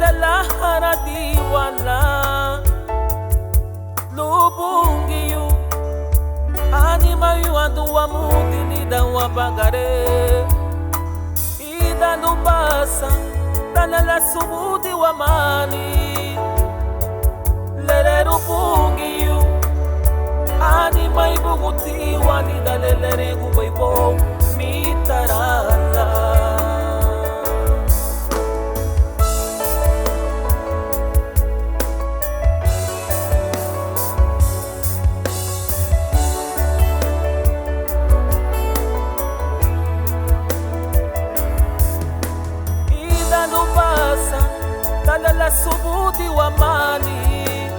Dalela harati wala Bungiu Anima yu adu wa mutili da wa bagare Ida lubasa Dalela subudi wa mali Lererun Bungiu Anima ibuguti wa ni dalelere gubaibo mitarala Dalela subudi wa mali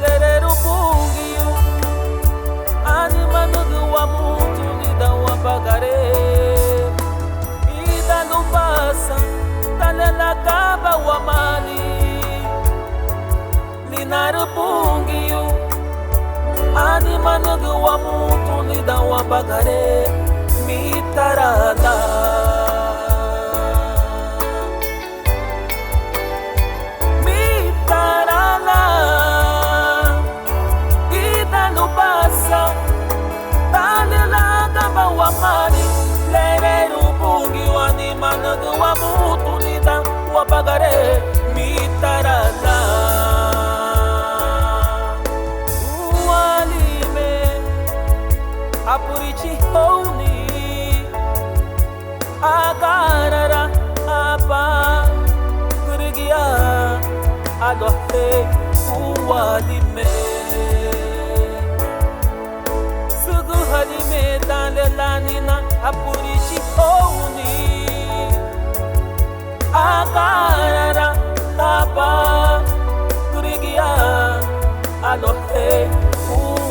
Lererun Bungiu Anima nugu wa mutu nida wa bagare Ida lubasa Dalela kaba wa mali Lererun Bungiu Anima nugu wa mutu nida wa bagare mitarala Mani, Lererun Bungiu anima nugu wa mutu nida wa bagare mitarala Ualime apurichi houni agarara apa kurigia adohe ualime Halime dalela nina apurichi houni Agarara tapa kurigia alohe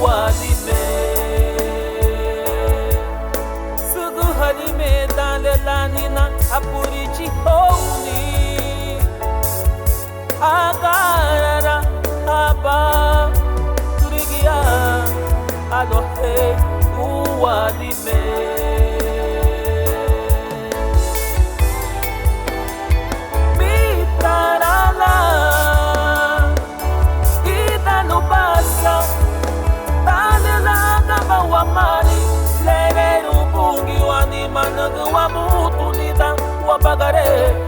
ualime Sugu halime dalela nina apurichi houni Agarara tapa kurigia alohe ualime mitarala ida lubasa dalela gaba wa mali Lererun Bungiu anima nugu wa mutu nida wa bagare